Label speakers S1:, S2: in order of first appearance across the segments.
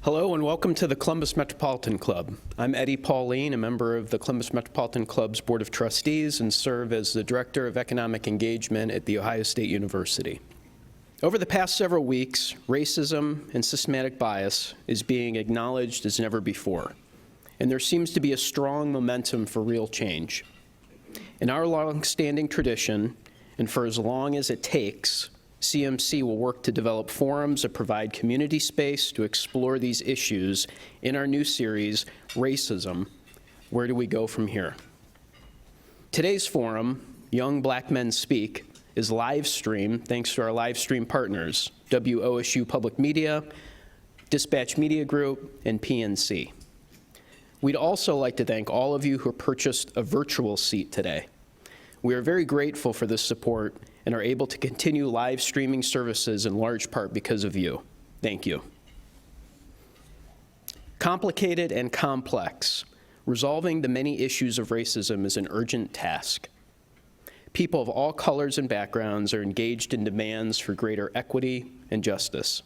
S1: Hello and welcome to the Columbus Metropolitan Club. I'm Eddie Pauline, a member of the Columbus Metropolitan Club's Board of Trustees and serve as the Director of Economic Engagement at The Ohio State University. Over the past several weeks, racism and systematic bias is being acknowledged as never before, and there seems to be a strong momentum for real change. In our long-standing tradition, and for as long as it takes, CMC will work to develop forums that provide community space to explore these issues in our new series, Racism, Where Do We Go From Here? Today's forum, Young Black Men Speak, is live streamed thanks to our live stream partners, WOSU Public Media, Dispatch Media Group, and PNC. We'd also like to thank all of you who purchased a virtual seat today. We are very grateful for this support and are able to continue live streaming services in large part because of you. Thank you. Complicated and complex, resolving the many issues of racism is an urgent task. People of all colors and backgrounds are engaged in demands for greater equity and justice.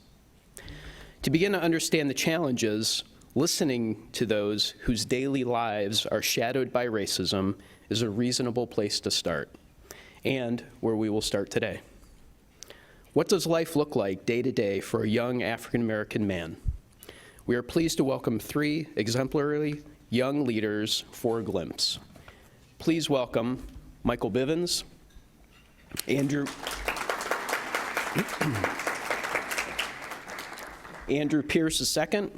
S1: To begin to understand the challenges, listening to those whose daily lives are shadowed by racism is a reasonable place to start, and where we will start today. What does life look like day to day for a young African-American man? We are pleased to welcome three exemplary young leaders for a glimpse. Please welcome Michael Bivens, Andrew Pierce II,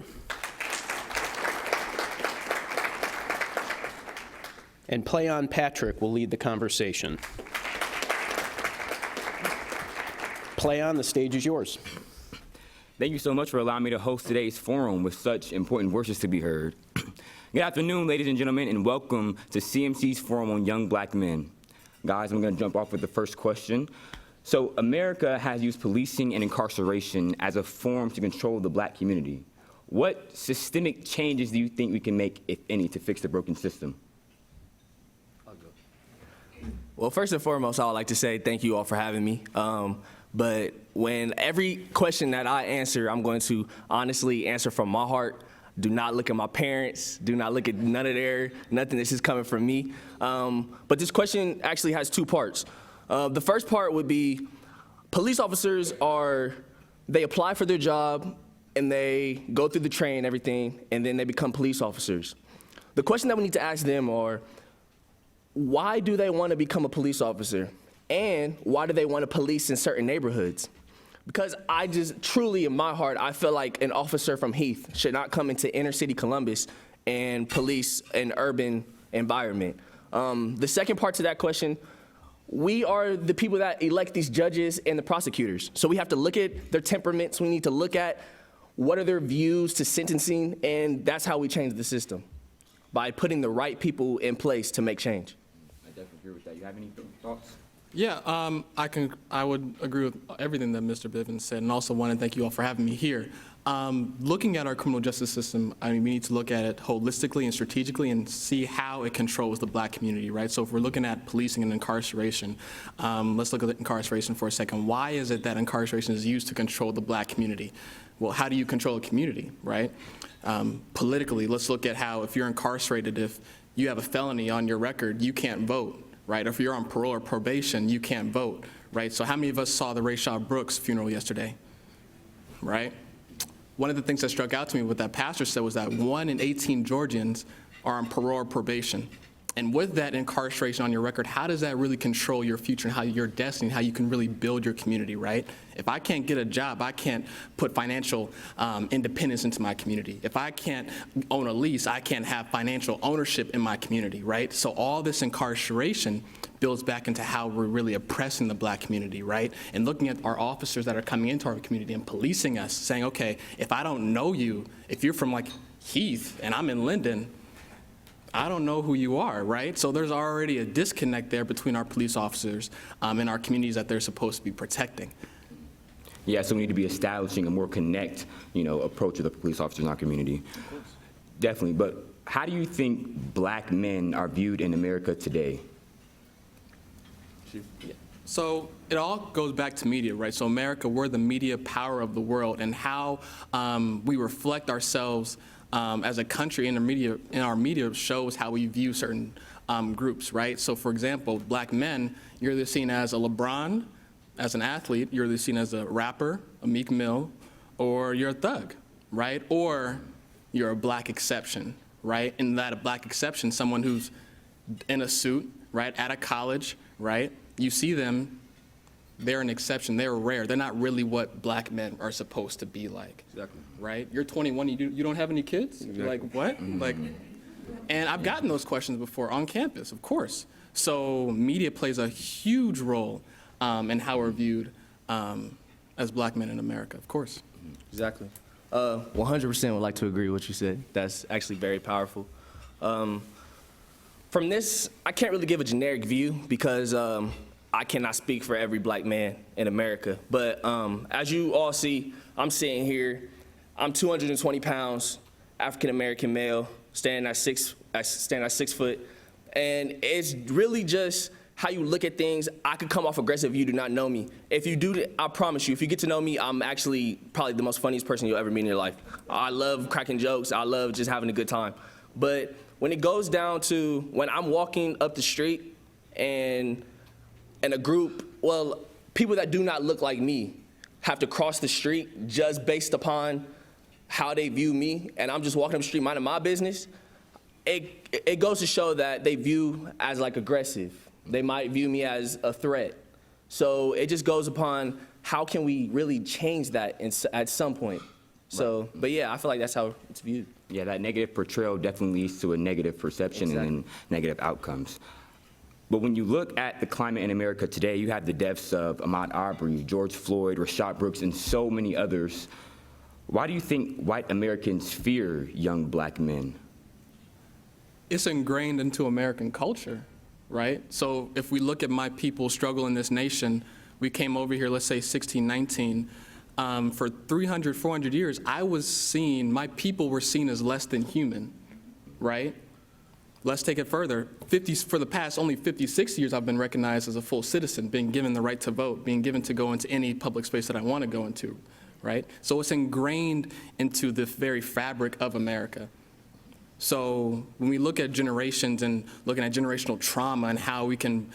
S1: and Playon Patrick will lead the conversation. Playon, the stage is yours.
S2: Thank you so much for allowing me to host today's forum with such important voices to be heard. Good afternoon, ladies and gentlemen, and welcome to CMC's Forum on Young Black Men. Guys, I'm going to jump off with the first question. So America has used policing and incarceration as a form to control the black community. What systemic changes do you think we can make, if any, to fix the broken system?
S3: Well, first and foremost, I would like to say thank you all for having me. But when every question that I answer, I'm going to honestly answer from my heart. Do not look at my parents. Do not look at nothing. This is coming from me. But this question actually has two parts. The first part would be police officers they apply for their job and they go through the training and everything, and then they become police officers. The question that we need to ask them are, why do they want to become a police officer? And why do they want to police in certain neighborhoods? Because I just truly, in my heart, I feel like an officer from Heath should not come into inner city Columbus and police an urban environment. The second part to that question, we are the people that elect these judges and the prosecutors. So we have to look at their temperaments. We need to look at what are their views to sentencing, and that's how we change the system, by putting the right people in place to make change.
S2: I definitely agree with that. You have any thoughts?
S4: Yeah, I would agree with everything that Mr. Bivens said, and also want to thank you all for having me here. Looking at our criminal justice system, I mean, we need to look at it holistically and strategically and see how it controls the black community, right? So if we're looking at policing and incarceration, let's look at incarceration for a second. Why is it that incarceration is used to control the black community? Well, how do you control a community, right? Politically, let's look at how if you're incarcerated, if you have a felony on your record, you can't vote. Right? If you're on parole or probation, you can't vote, right? So how many of us saw the Rayshard Brooks funeral yesterday, right? One of the things that struck out to me what that pastor said was that 1 in 18 Georgians are on parole or probation. And with that incarceration on your record, how does that really control your future and how your destiny, how you can really build your community, right? If I can't get a job, I can't put financial independence into my community. If I can't own a lease, I can't have financial ownership in my community, right? So all this incarceration builds back into how we're really oppressing the black community, right? And looking at our officers that are coming into our community and policing us, saying, okay, if I don't know you, if you're from like Heath and I'm in Linden, I don't know who you are, right? So there's already a disconnect there between our police officers and our communities that they're supposed to be protecting.
S2: Yeah, so we need to be establishing a more connect, approach to the police officers in our community. Definitely, but how do you think black men are viewed in America today?
S4: So it all goes back to media, right? So America, we're the media power of the world, and how we reflect ourselves as a country in our media shows how we view certain groups, right? So for example, black men, you're either seen as a LeBron, as an athlete, you're either seen as a rapper, a Meek Mill, or you're a thug, right? Or you're a black exception, right? In that a black exception, someone who's in a suit, right, at a college, right? You see them, they're an exception, they're rare. They're not really what black men are supposed to be like. Exactly. Right? You're 21, you don't have any kids? Exactly. You're like, what? Like, and I've gotten those questions before on campus, of course. So media plays a huge role in how we're viewed as black men in America, of course.
S3: Exactly. 100% would like to agree with what you said. That's actually very powerful. From this, I can't really give a generic view because I cannot speak for every black man in America. But as you all see, I'm sitting here. I'm 220 pounds, African-American male, standing at 6 foot. And it's really just how you look at things. I could come off aggressive if you do not know me. If you do, I promise you, if you get to know me, I'm actually probably the most funniest person you'll ever meet in your life. I love cracking jokes. I love just having a good time. But when it goes down to when I'm walking up the street and a group, well, people that do not look like me have to cross the street just based upon how they view me, and I'm just walking up the street minding my business, it goes to show that they view as like aggressive. They might view me as a threat. So it just goes upon how can we really change that at some point. So, but yeah, I feel like that's how it's viewed.
S2: Yeah, that negative portrayal definitely leads to a negative perception
S3: Exactly.
S2: and negative outcomes. But when you look at the climate in America today, you have the deaths of Ahmaud Arbery, George Floyd, Rashad Brooks, and so many others. Why do you think white Americans fear young black men?
S4: It's ingrained into American culture, right? So if we look at my people struggle in this nation, we came over here, let's say 1619, for 300, 400 years, my people were seen as less than human, right? Let's take it further. For the past only 56 years, I've been recognized as a full citizen, being given the right to vote, being given to go into any public space that I want to go into, right? So it's ingrained into the very fabric of America. So when we look at generations and looking at generational trauma and how we can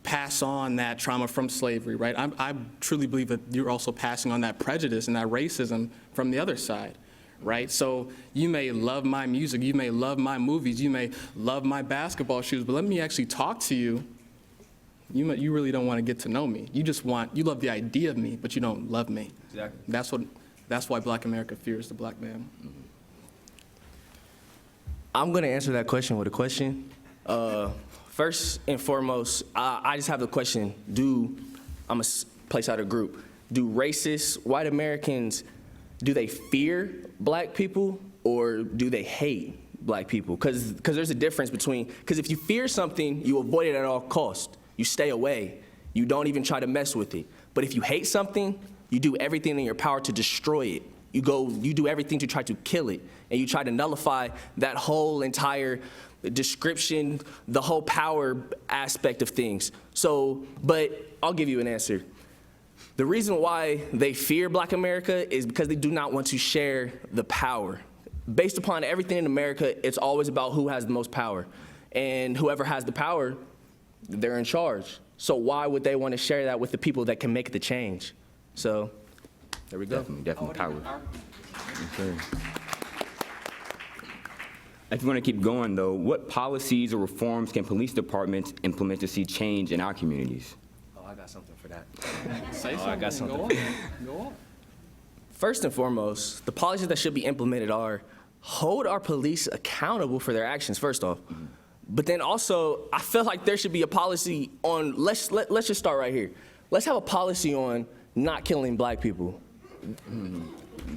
S4: pass on that trauma from slavery, right? I truly believe that you're also passing on that prejudice and that racism from the other side, right? So you may love my music, you may love my movies, you may love my basketball shoes, but let me actually talk to you. You really don't want to get to know me. You love the idea of me, but you don't love me.
S3: Exactly.
S4: That's why Black America fears the black man.
S3: I'm gonna answer that question with a question. First and foremost, I just have the question, I'm gonna place out a group. Do racist white Americans, do they fear black people or do they hate black people? Because there's a difference because if you fear something, you avoid it at all costs. You stay away. You don't even try to mess with it. But if you hate something, you do everything in your power to destroy it. You do everything to try to kill it, and you try to nullify that whole entire description, the whole power aspect of things. But I'll give you an answer. The reason why they fear Black America is because they do not want to share the power. Based upon everything in America, it's always about who has the most power. And whoever has the power, they're in charge. So why would they want to share that with the people that can make the change? So there we go.
S2: Definitely power. Okay. If you want to keep going, though, what policies or reforms can police departments implement to see change in our communities?
S3: Oh, I got something for that.
S4: Say
S3: I got
S4: something.
S3: something.
S4: Go on.
S3: First and foremost, the policies that should be implemented are hold our police accountable for their actions, first off. Mm-hmm. But then also, I feel like there should be a policy on, let's just start right here. Let's have a policy on not killing black people.
S2: Mm-hmm.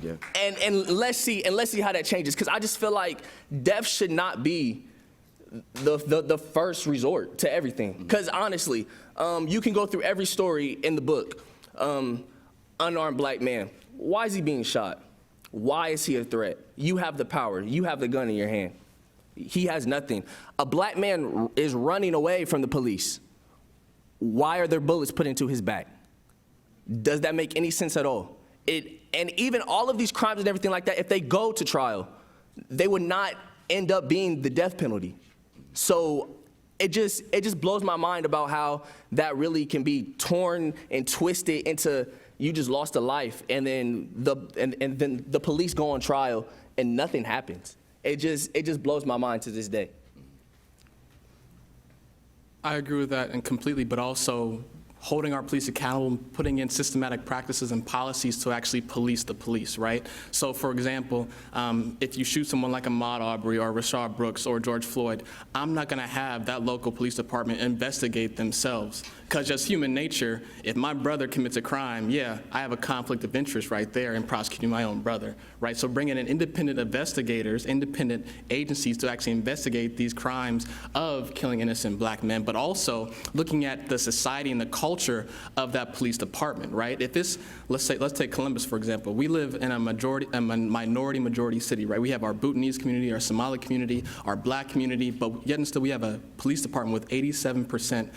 S2: Yeah.
S3: And let's see how that changes, because I just feel like death should not be the first resort to everything. Because honestly, you can go through every story in the book. Unarmed black man, why is he being shot? Why is he a threat? You have the power. You have the gun in your hand. He has nothing. A black man is running away from the police. why are there bullets put into his back? Does that make any sense at all? And even all of these crimes and everything like that, if they go to trial, they would not end up being the death penalty. So it just blows my mind about how that really can be torn and twisted into you just lost a life, and then the police go on trial and nothing happens. It just blows my mind to this day.
S4: I agree with that and completely, but also holding our police accountable, putting in systematic practices and policies to actually police the police, right? So for example, if you shoot someone like Ahmaud Arbery or Rashard Brooks or George Floyd, I'm not gonna have that local police department investigate themselves. Because just human nature, if my brother commits a crime, yeah, I have a conflict of interest right there in prosecuting my own brother, right? So bringing in independent investigators, independent agencies to actually investigate these crimes of killing innocent black men, but also looking at the society and the culture of that police department, right? If this, let's take Columbus, for example. We live in a minority majority city, right? We have our Bhutanese community, our Somali community, our black community, but yet and still we have a police department with 87%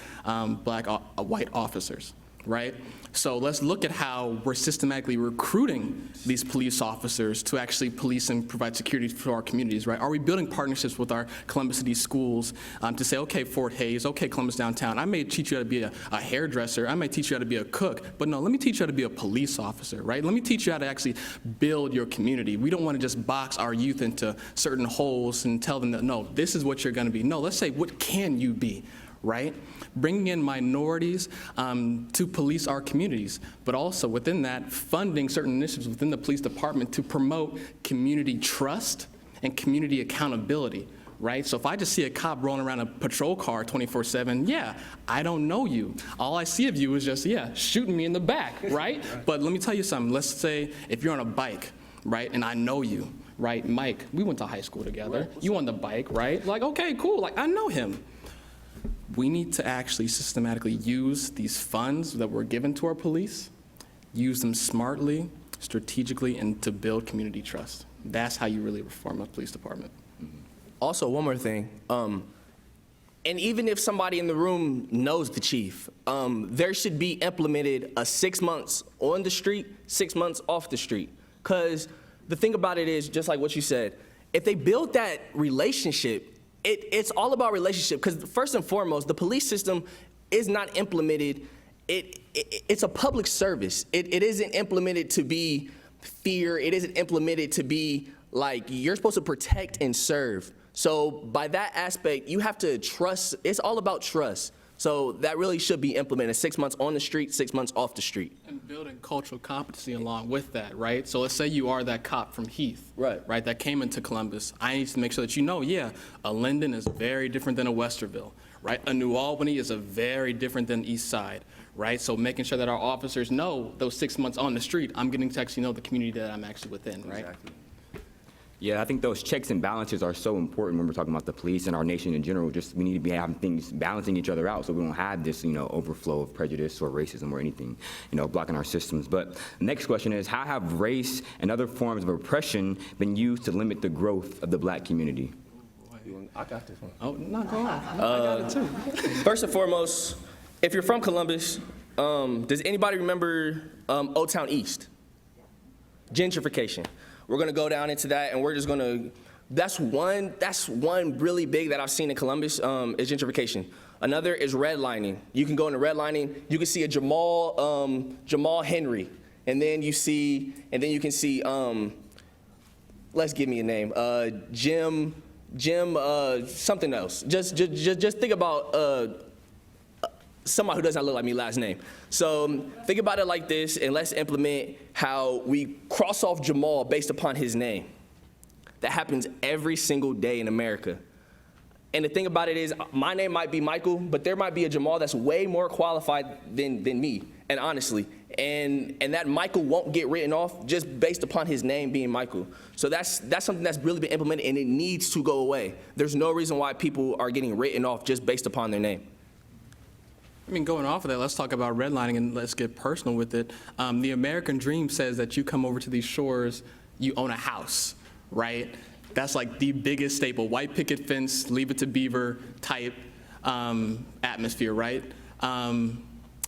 S4: black white officers, right? So let's look at how we're systematically recruiting these police officers to actually police and provide security for our communities, right? Are we building partnerships with our Columbus City schools to say, okay, Fort Hays, okay, Columbus downtown, I may teach you how to be a hairdresser, I might teach you how to be a cook, but no, let me teach you how to be a police officer, right? Let me teach you how to actually build your community. We don't want to just box our youth into certain holes and tell them that, no, this is what you're going to be. No, let's say, what can you be? Right? Bringing in minorities to police our communities, but also within that, funding certain initiatives within the police department to promote community trust and community accountability, right? So if I just see a cop rolling around a patrol car 24/7, yeah, I don't know you. All I see of you is just, yeah, shooting me in the back, right? But let me tell you something. Let's say if you're on a bike, right, and I know you, right? Mike, we went to high school together. You on the bike, right? Like, okay, cool, like I know him. We need to actually systematically use these funds that were given to our police, use them smartly, strategically, and to build community trust. That's how you really reform a police department.
S3: Also, one more thing. And even if somebody in the room knows the chief, there should be implemented a 6 months on the street, 6 months off the street. Because the thing about it is, just like what you said, if they build that relationship, it's all about relationship, because first and foremost, the police system is not implemented. It's a public service. It isn't implemented to be fear. It isn't implemented to be like you're supposed to protect and serve. So by that aspect, you have to trust. It's all about trust. So that really should be implemented. 6 months on the street, 6 months off the street.
S4: And building cultural competency along with that, right? So let's say you are that cop from Heath, right, that came into Columbus. I need to make sure that you know, yeah, a Linden is very different than a Westerville, right? A New Albany is a very different than East Side, right? So making sure that our officers know those 6 months on the street, I'm getting to actually know the community that I'm actually within, right?
S2: Exactly. Yeah, I think those checks and balances are so important when we're talking about the police and our nation in general. Just we need to be having things balancing each other out so we don't have this, overflow of prejudice or racism or anything, blocking our systems. But the next question is, how have race and other forms of oppression been used to limit the growth of the black community?
S3: I got this one.
S4: Oh, no, go on. I got it too.
S3: First and foremost, if you're from Columbus, does anybody remember Old Town East? Gentrification. We're gonna go down into that, and we're just gonna. That's one really big that I've seen in Columbus is gentrification. Another is redlining. You can go into redlining. You can see a Jamal Henry, and then you can see. Let's give me a name. Jim something else. Just think about somebody who does not look like me last name. So think about it like this, and let's implement how we cross off Jamal based upon his name. That happens every single day in America. And the thing about it is, my name might be Michael, but there might be a Jamal that's way more qualified than me, and honestly. And that Michael won't get written off just based upon his name being Michael. So that's something that's really been implemented, and it needs to go away. There's no reason why people are getting written off just based upon their name.
S4: I mean, going off of that, let's talk about redlining and let's get personal with it. The American dream says that you come over to these shores, you own a house, right? That's like the biggest staple, white picket fence, leave it to beaver type atmosphere, right?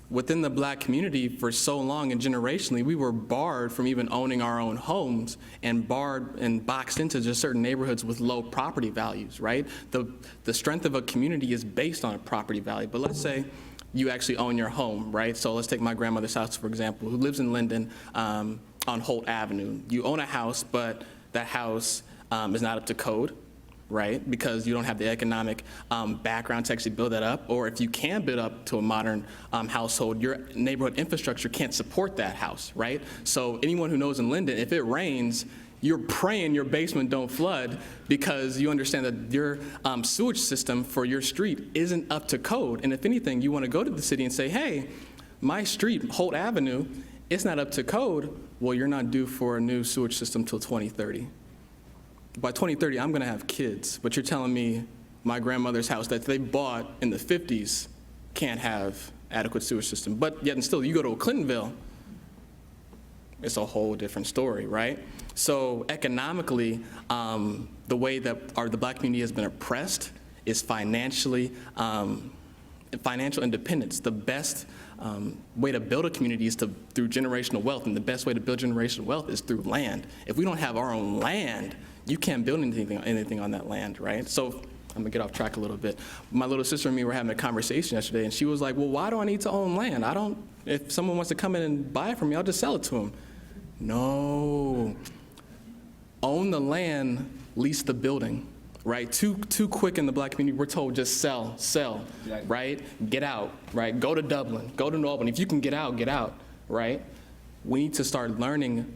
S4: within the black community for so long and generationally, we were barred from even owning our own homes and barred and boxed into just certain neighborhoods with low property values, right? The strength of a community is based on a property value. But let's say you actually own your home, right? So let's take my grandmother's house, for example, who lives in Linden on Holt Avenue. You own a house, but that house is not up to code, right? Because you don't have the economic background to actually build that up. Or if you can build up to a modern household, your neighborhood infrastructure can't support that house, right? So anyone who knows in Linden, if it rains, you're praying your basement don't flood because you understand that your sewage system for your street isn't up to code. And if anything, you want to go to the city and say, hey, my street, Holt Avenue, it's not up to code. Well, you're not due for a new sewage system till 2030. By 2030, I'm going to have kids, but you're telling me my grandmother's house that they bought in the 50s can't have adequate sewage system. But yet and still, you go to Clintonville, it's a whole different story, right? So economically, the way that the black community has been oppressed is financial independence. The best way to build a community is through generational wealth, and the best way to build generational wealth is through land. If we don't have our own land, you can't build anything on that land, right? So I'm gonna get off track a little bit. My little sister and me were having a conversation yesterday, and she was like, well, why do I need to own land? If someone wants to come in and buy it from me, I'll just sell it to them. No. Own the land, lease the building, right? Too quick in the black community, we're told just sell, exactly. Right? Get out, right? Go to Dublin, go to New Albany. If you can get out, right? We need to start learning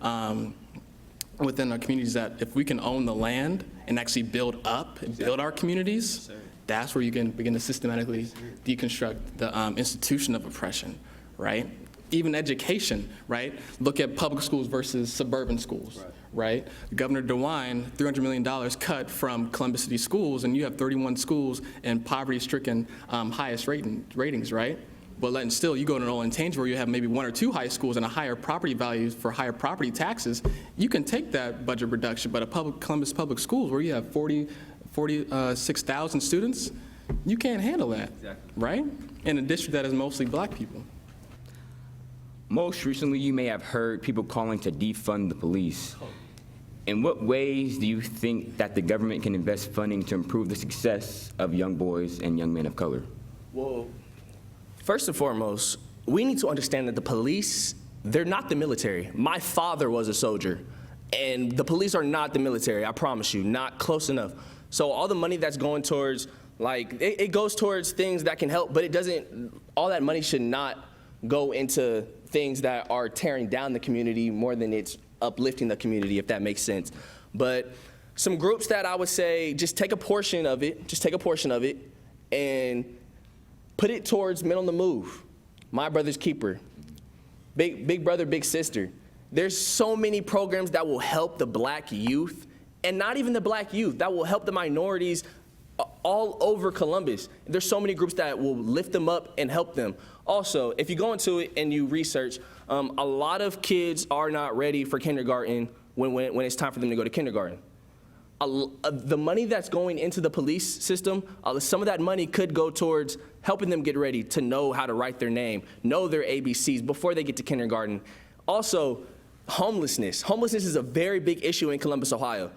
S4: within our communities that if we can own the land and actually build up and build our communities, that's where you can begin to systematically deconstruct the institution of oppression, right? Even education, right? Look at public schools versus suburban schools, right? Governor DeWine, $300 million cut from Columbus City schools, and you have 31 schools in poverty-stricken highest ratings, right? But still, you go to Nolan Tange where you have maybe 1 or 2 high schools and a higher property values for higher property taxes, you can take that budget reduction, but Columbus Public Schools where you have 46,000 students, you can't handle that, exactly. Right? In a district that is mostly black people.
S2: Most recently, you may have heard people calling to defund the police. In what ways do you think that the government can invest funding to improve the success of young boys and young men of color?
S3: Well, first and foremost, we need to understand that the police, they're not the military. My father was a soldier, and the police are not the military, I promise you, not close enough. So all the money that's going towards, it goes towards things that can help, but it doesn't, all that money should not go into things that are tearing down the community more than it's uplifting the community, if that makes sense. But some groups that I would say, just take a portion of it and put it towards Men on the Move, My Brother's Keeper, Big Brother, Big Sister. There's so many programs that will help the black youth, and not even the black youth, that will help the minorities all over Columbus. There's so many groups that will lift them up and help them. Also, if you go into it and you research, a lot of kids are not ready for kindergarten when it's time for them to go to kindergarten. The money that's going into the police system, some of that money could go towards helping them get ready to know how to write their name, know their ABCs before they get to kindergarten. Also, homelessness. Homelessness is a very big issue in Columbus, Ohio.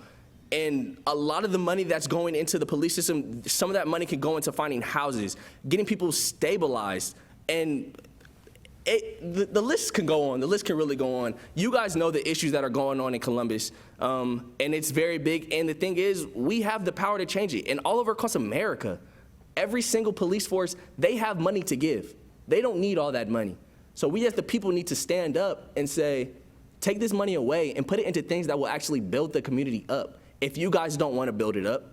S3: And a lot of the money that's going into the police system, some of that money can go into finding houses, getting people stabilized. And the list can go on. The list can really go on. You guys know the issues that are going on in Columbus, and it's very big. And the thing is, we have the power to change it. And all over across America, every single police force, they have money to give. They don't need all that money. So we as the people need to stand up and say, take this money away and put it into things that will actually build the community up. If you guys don't want to build it up.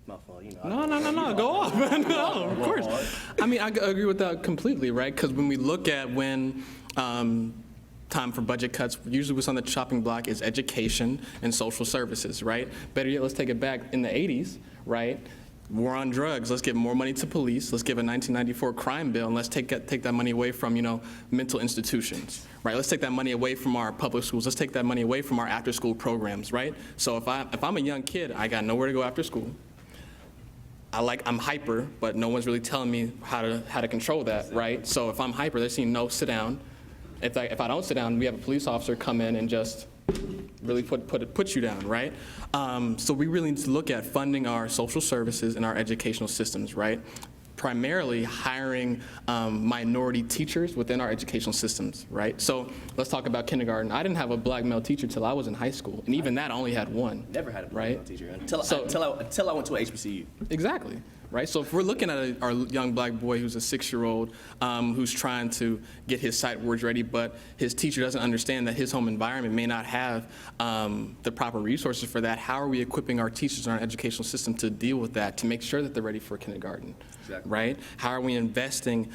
S3: My fault, you know.
S4: No, go off. No, of course. I mean, I agree with that completely, right? Because when we look at when time for budget cuts, usually what's on the chopping block is education and social services, right? Better yet, let's take it back in the 80s, right? War on drugs, let's give more money to police, let's give a 1994 crime bill, and let's take that money away from, mental institutions, right? Let's take that money away from our public schools, let's take that money away from our after-school programs, right? So if I'm a young kid, I got nowhere to go after school. I'm hyper, but no one's really telling me how to control that, right? So if I'm hyper, they're saying, no, sit down. If I don't sit down, we have a police officer come in and just really put you down, right? So we really need to look at funding our social services and our educational systems, right? Primarily hiring minority teachers within our educational systems, right? So let's talk about kindergarten. I didn't have a black male teacher till I was in high school, and even that I only had one.
S3: Never had a
S4: right?
S3: black teacher until I went to a HBCU.
S4: Exactly. Right? So if we're looking at our young black boy who's a 6-year-old who's trying to get his sight words ready, but his teacher doesn't understand that his home environment may not have the proper resources for that, how are we equipping our teachers in our educational system to deal with that, to make sure that they're ready for kindergarten?
S3: Exactly.
S4: Right? How are we investing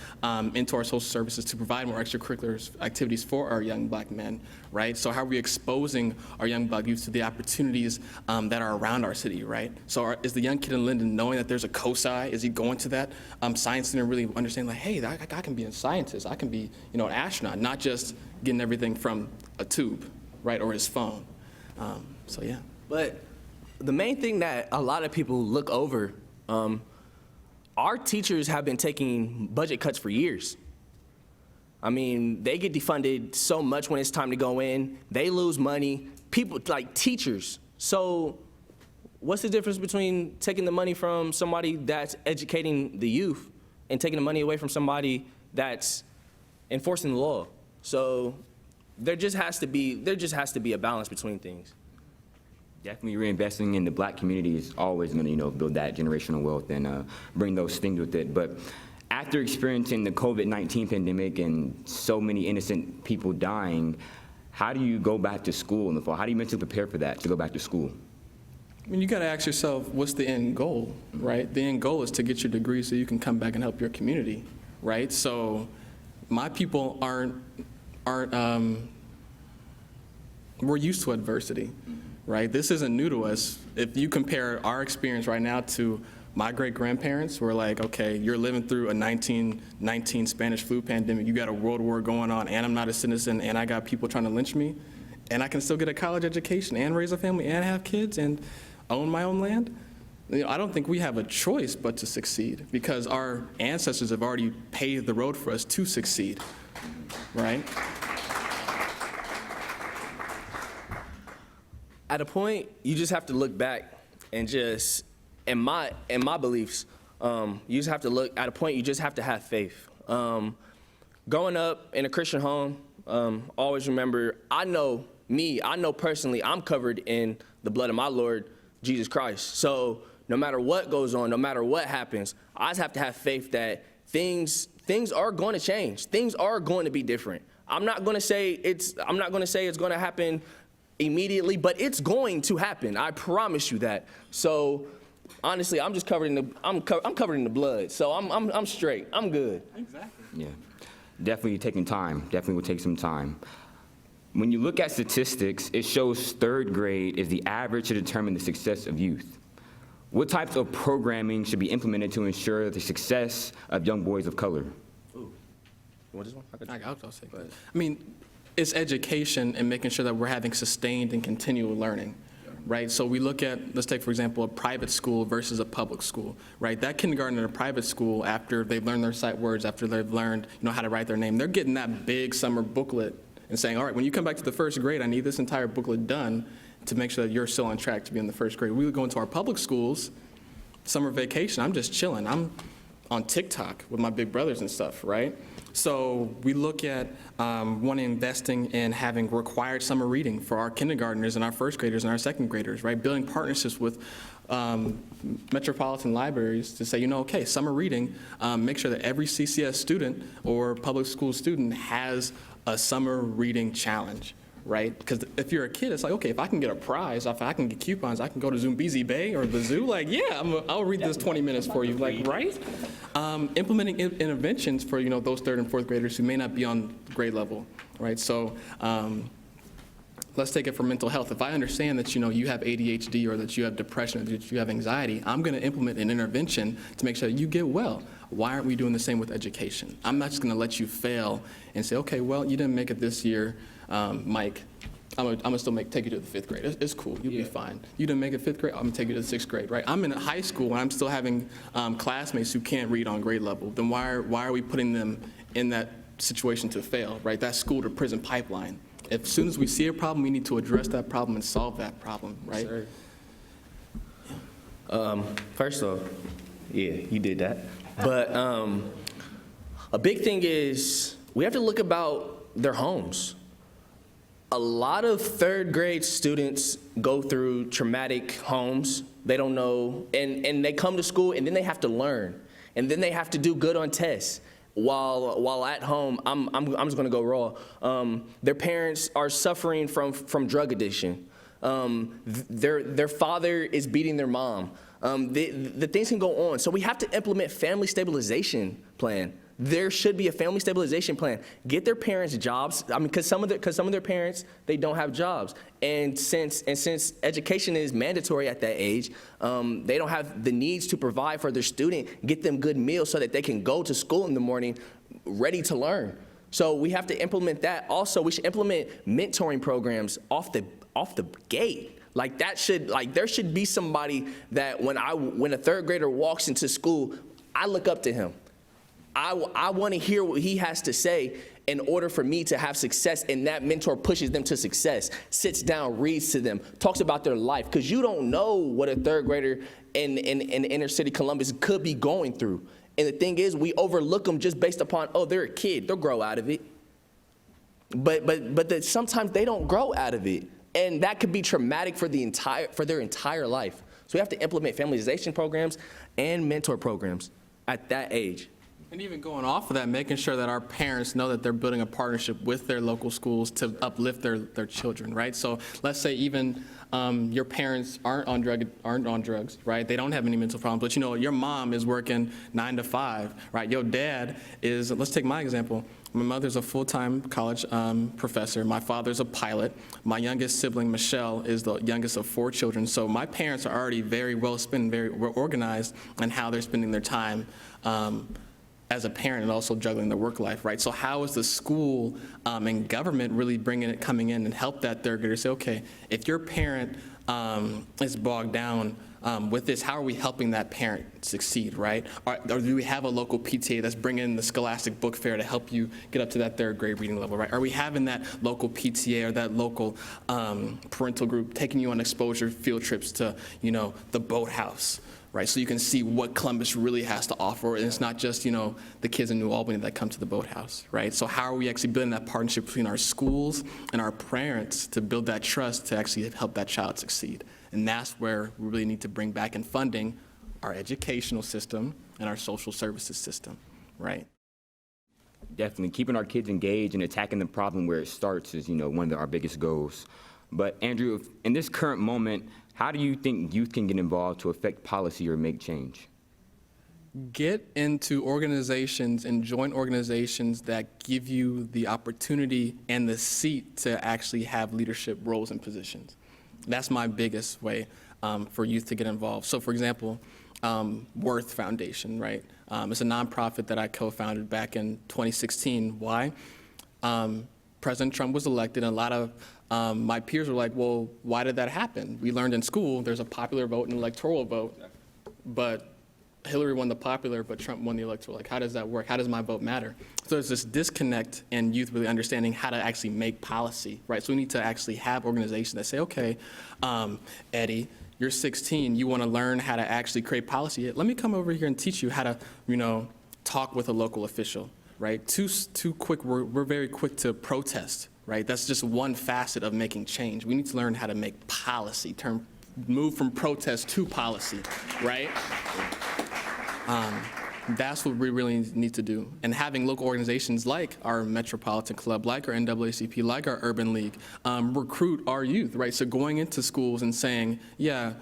S4: into our social services to provide more extracurricular activities for our young black men? Right? So how are we exposing our young black youth to the opportunities that are around our city? Right? So is the young kid in Linden knowing that there's a COSI? Is he going to that science center really understanding like, hey, I can be a scientist, I can be, an astronaut, not just getting everything from a tube, right, or his phone. So yeah.
S3: But the main thing that a lot of people look over, our teachers have been taking budget cuts for years. I mean, they get defunded so much when it's time to go in. They lose money. People, like teachers. So what's the difference between taking the money from somebody that's educating the youth and taking the money away from somebody that's enforcing the law? So there just has to be a balance between things.
S2: Definitely reinvesting in the black community is always going to, build that generational wealth and bring those things with it. But after experiencing the COVID-19 pandemic and so many innocent people dying, how do you go back to school in the fall? How do you mentally prepare for that, to go back to school?
S4: I mean, you got to ask yourself, what's the end goal, right? The end goal is to get your degree so you can come back and help your community, right? So my people we're used to adversity, right? This isn't new to us. If you compare our experience right now to my great-grandparents, we're like, okay, you're living through a 1919 Spanish flu pandemic, you got a world war going on, and I'm not a citizen, and I got people trying to lynch me, and I can still get a college education and raise a family and have kids and own my own land. I don't think we have a choice but to succeed because our ancestors have already paved the road for us to succeed, right?
S3: At a point, you just have to look back and just, in my beliefs, you just have to look, at a point, you just have to have faith. Growing up in a Christian home, always remember, I know personally, I'm covered in the blood of my Lord, Jesus Christ. So no matter what goes on, no matter what happens, I just have to have faith that things are going to change. Things are going to be different. I'm not going to say it's going to happen immediately, but it's going to happen. I promise you that. So honestly, I'm just covered in the blood. So I'm straight. I'm good.
S4: Exactly.
S2: Yeah, definitely taking time. Definitely will take some time. When you look at statistics, it shows third grade is the average to determine the success of youth. What types of programming should be implemented to ensure the success of young boys of color?
S3: Ooh. You want this one?
S4: I'll take that. I mean, it's education and making sure that we're having sustained and continual learning, right? So we look at, let's take, for example, a private school versus a public school, right? That kindergarten in a private school, after they've learned their sight words, after they've learned, how to write their name, they're getting that big summer booklet and saying, all right, when you come back to the first grade, I need this entire booklet done to make sure that you're still on track to be in the first grade. We would go into our public schools, summer vacation, I'm just chilling. I'm on TikTok with my big brothers and stuff, right? So we look at investing in having required summer reading for our kindergartners and our first graders and our second graders, right? Building partnerships with metropolitan libraries to say, okay, summer reading, make sure that every CCS student or public school student has a summer reading challenge, right? Because if you're a kid, it's like, okay, if I can get a prize, if I can get coupons, I can go to Zumbizi Bay or the zoo, like, yeah, I'll read this 20 minutes for you, like, right? Implementing interventions for, those third and fourth graders who may not be on grade level, right? So let's take it for mental health. If I understand that, you have ADHD or that you have depression or that you have anxiety, I'm gonna implement an intervention to make sure that you get well. Why aren't we doing the same with education? I'm not just gonna let you fail and say, okay, well, you didn't make it this year, Mike. I'm gonna still take you to the 5th grade. It's cool. You'll be fine. You didn't make it 5th grade. I'm gonna take you to the 6th grade, right? I'm in high school and I'm still having classmates who can't read on grade level. Then why are we putting them in that situation to fail, right? That school to prison pipeline. As soon as we see a problem, we need to address that problem and solve that problem, right?
S3: First off, yeah, you did that. But a big thing is we have to look about their homes. A lot of 3rd grade students go through traumatic homes. They don't know, and they come to school and then they have to learn, and then they have to do good on tests. While at home, I'm just gonna go raw. Their parents are suffering from drug addiction. Their father is beating their mom. The things can go on. So we have to implement family stabilization plan. There should be a family stabilization plan. Get their parents jobs. I mean, because some of their parents, they don't have jobs, and since education is mandatory at that age, they don't have the needs to provide for their student. Get them good meals so that they can go to school in the morning, ready to learn. So we have to implement that. Also, we should implement mentoring programs off the gate. Like there should be somebody that when a 3rd grader walks into school, I look up to him. I want to hear what he has to say in order for me to have success, and that mentor pushes them to success, sits down, reads to them, talks about their life, because you don't know what a 3rd grader in inner city Columbus could be going through. And the thing is, we overlook them just based upon, oh, they're a kid, they'll grow out of it. But sometimes they don't grow out of it, and that could be traumatic for their entire life. So we have to implement familization programs and mentor programs at that age.
S4: And even going off of that, making sure that our parents know that they're building a partnership with their local schools to uplift their children, right? So let's say even your parents aren't on drugs, right? They don't have any mental problems, but your mom is working 9 to 5, right? Your dad is, let's take my example. My mother's a full-time college professor. My father's a pilot. My youngest sibling, Michelle, is the youngest of 4 children. So my parents are already very well spent, very organized in how they're spending their time as a parent, and also juggling their work life, right? So how is the school and government really coming in and help that 3rd grader say, okay, if your parent is bogged down with this, how are we helping that parent succeed, right? Or do we have a local PTA that's bringing in the Scholastic Book Fair to help you get up to that 3rd grade reading level, right? Are we having that local PTA or that local parental group taking you on exposure field trips to, the boathouse, right? So you can see what Columbus really has to offer, and it's not just, the kids in New Albany that come to the boathouse, right? So how are we actually building that partnership between our schools and our parents to build that trust to actually help that child succeed? And that's where we really need to bring back in funding our educational system and our social services system, right?
S2: Definitely. Keeping our kids engaged and attacking the problem where it starts is, one of our biggest goals. But Andrew, in this current moment, how do you think youth can get involved to affect policy or make change?
S4: Get into organizations and join organizations that give you the opportunity and the seat to actually have leadership roles and positions. That's my biggest way for youth to get involved. So for example, Worth Foundation, right? It's a nonprofit that I co-founded back in 2016. Why? President Trump was elected, and a lot of my peers were like, well, why did that happen? We learned in school there's a popular vote and an electoral vote, but Hillary won the popular, but Trump won the electoral. Like, how does that work? How does my vote matter? So there's this disconnect in youth really understanding how to actually make policy, right? So we need to actually have organizations that say, okay, Eddie, you're 16, you want to learn how to actually create policy. Let me come over here and teach you how to, talk with a local official, right? Too quick, we're very quick to protest, right? That's just one facet of making change. We need to learn how to make policy, move from protest to policy, right? That's what we really need to do. And having local organizations like our Metropolitan Club, like our NAACP, like our Urban League, recruit our youth, right? So going into schools and saying, yeah,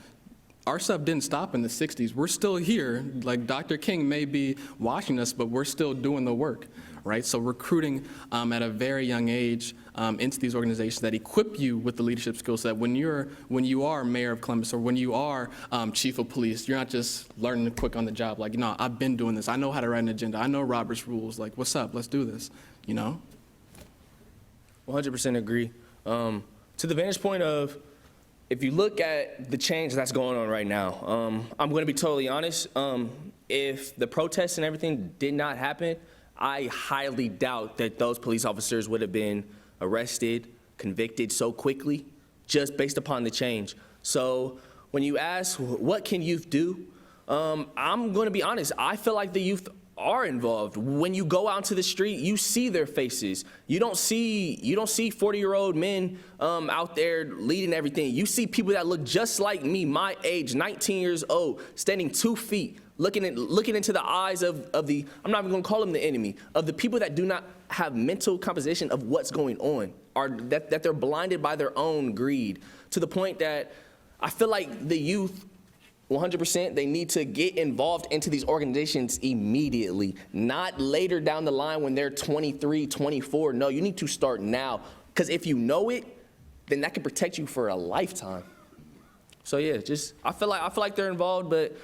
S4: our stuff didn't stop in the 60s. We're still here. Like Dr. King may be watching us, but we're still doing the work, right? So recruiting at a very young age into these organizations that equip you with the leadership skills so that when you are mayor of Columbus or when you are chief of police, you're not just learning quick on the job. Like, I've been doing this. I know how to write an agenda. I know Robert's rules. Like, what's up? Let's do this,
S3: 100% agree. To the vantage point of, if you look at the change that's going on right now, I'm going to be totally honest. If the protests and everything did not happen, I highly doubt that those police officers would have been arrested, convicted so quickly, just based upon the change. So when you ask, what can youth do? I'm going to be honest. I feel like the youth are involved. When you go out into the street, you see their faces. You don't see 40-year-old men out there leading everything. You see people that look just like me, my age, 19 years old, standing 2 feet, looking into the eyes of the, I'm not even going to call them the enemy, of the people that do not have mental composition of what's going on, or that they're blinded by their own greed, to the point that I feel like the youth, 100%, they need to get involved into these organizations immediately, not later down the line when they're 23, 24. No, you need to start now, because if you know it, then that can protect you for a lifetime. So yeah, I feel like they're involved, but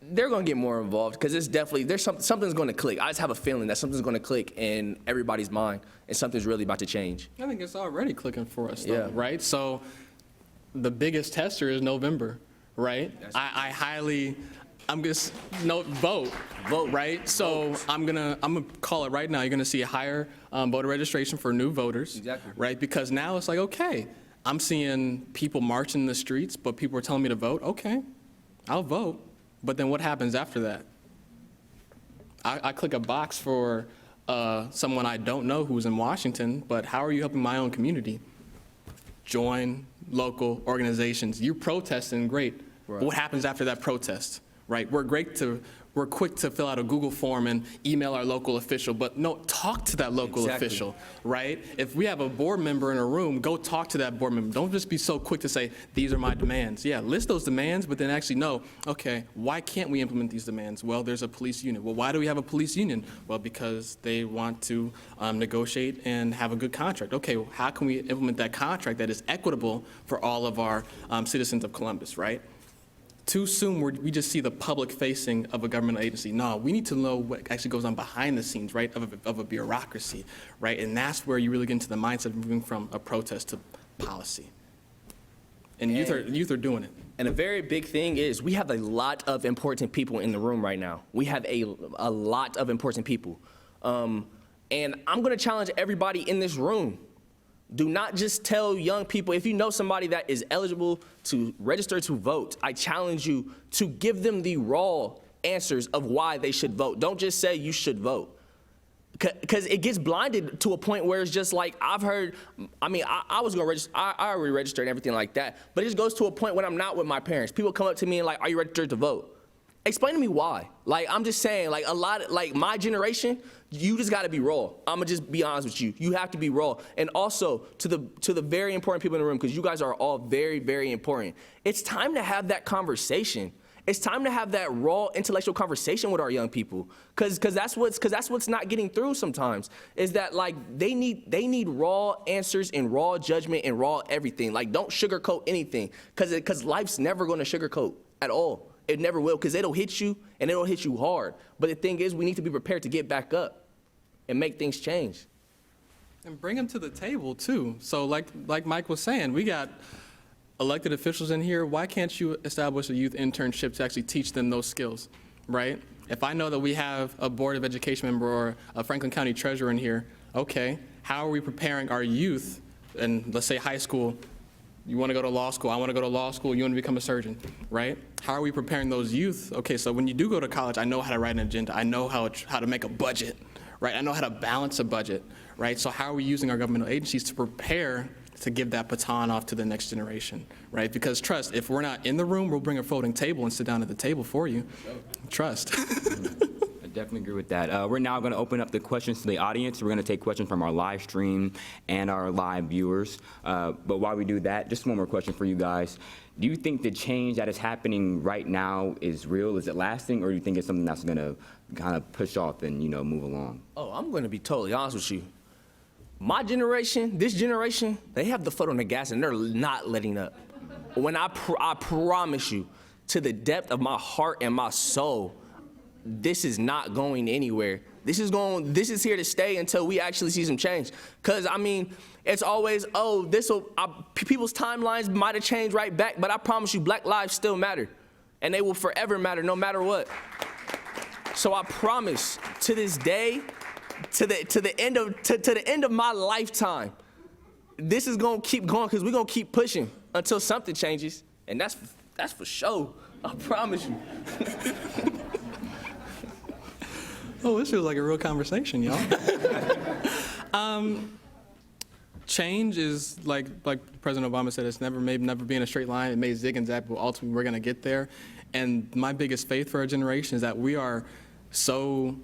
S3: they're going to get more involved, because it's definitely, something's going to click. I just have a feeling that something's going to click in everybody's mind, and something's really about to change.
S4: I think it's already clicking for us, though,
S3: Yeah.
S4: right? So the biggest tester is November, right? Vote, right? So I'm gonna call it right now. You're gonna see a higher voter registration for new voters,
S3: Exactly.
S4: right? Because now it's like, okay, I'm seeing people marching in the streets, but people are telling me to vote. Okay, I'll vote. But then what happens after that? I click a box for someone I don't know who's in Washington, but how are you helping my own community? Join local organizations. You're protesting, great.
S3: Right.
S4: But what happens after that protest, right? We're quick to fill out a Google form and email our local official, but no, talk to that local
S3: Exactly.
S4: official, right? If we have a board member in a room, go talk to that board member. Don't just be so quick to say, these are my demands. Yeah, list those demands, but then actually know, okay, why can't we implement these demands? Well, there's a police union. Well, why do we have a police union? Well, because they want to negotiate and have a good contract. Okay, well, how can we implement that contract that is equitable for all of our citizens of Columbus, right? Too soon, we just see the public facing of a governmental agency. No, we need to know what actually goes on behind the scenes, right, of a bureaucracy, right? And that's where you really get into the mindset of moving from a protest to policy. And youth are doing it.
S3: And a very big thing is we have a lot of important people in the room right now. We have a lot of important people. And I'm going to challenge everybody in this room. Do not just tell young people, if you know somebody that is eligible to register to vote, I challenge you to give them the raw answers of why they should vote. Don't just say you should vote. Because it gets blinded to a point where it's just like, I've heard, I was going to register, I already registered and everything like that, but it just goes to a point when I'm not with my parents. People come up to me and like, are you registered to vote? Explain to me why. Like, I'm just saying, like, like my generation, you just got to be raw. I'm gonna just be honest with you. You have to be raw. And also to the very important people in the room, because you guys are all very, very important. It's time to have that conversation. It's time to have that raw intellectual conversation with our young people, because that's what's not getting through sometimes. Is that like they need raw answers and raw judgment and raw everything. Like, don't sugarcoat anything, because life's never going to sugarcoat at all. It never will, because it'll hit you, and it'll hit you hard. But the thing is, we need to be prepared to get back up and make things change.
S4: And bring them to the table, too. So like Mike was saying, we got elected officials in here. Why can't you establish a youth internship to actually teach them those skills, right? If I know that we have a Board of Education member or a Franklin County treasurer in here, okay, how are we preparing our youth, and let's say high school, you want to go to law school, I want to go to law school, you want to become a surgeon, right? How are we preparing those youth? Okay, so when you do go to college, I know how to write an agenda. I know how to make a budget, right? I know how to balance a budget, right? So how are we using our governmental agencies to prepare to give that baton off to the next generation, right? Because trust, if we're not in the room, we'll bring a folding table and sit down at the table for you. Trust.
S2: I definitely agree with that. We're now going to open up the questions to the audience. We're going to take questions from our live stream and our live viewers. But while we do that, just one more question for you guys. Do you think the change that is happening right now is real? Is it lasting? Or do you think it's something that's going to kind of push off and, move along?
S3: Oh, I'm going to be totally honest with you. My generation, this generation, they have the foot on the gas and they're not letting up. When I promise you, to the depth of my heart and my soul, this is not going anywhere. This is here to stay until we actually see some change. Because, I mean, it's always, oh, people's timelines might have changed right back, but I promise you, black lives still matter. And they will forever matter, no matter what. So I promise, to this day, to the end of my lifetime, this is gonna keep going, because we're gonna keep pushing until something changes. And that's for sure. I promise you.
S4: Oh, this feels like a real conversation, y'all. Change is, like President Obama said, it's never be in a straight line. It may zig and zag, but ultimately we're going to get there. And my biggest faith for our generation is that we are so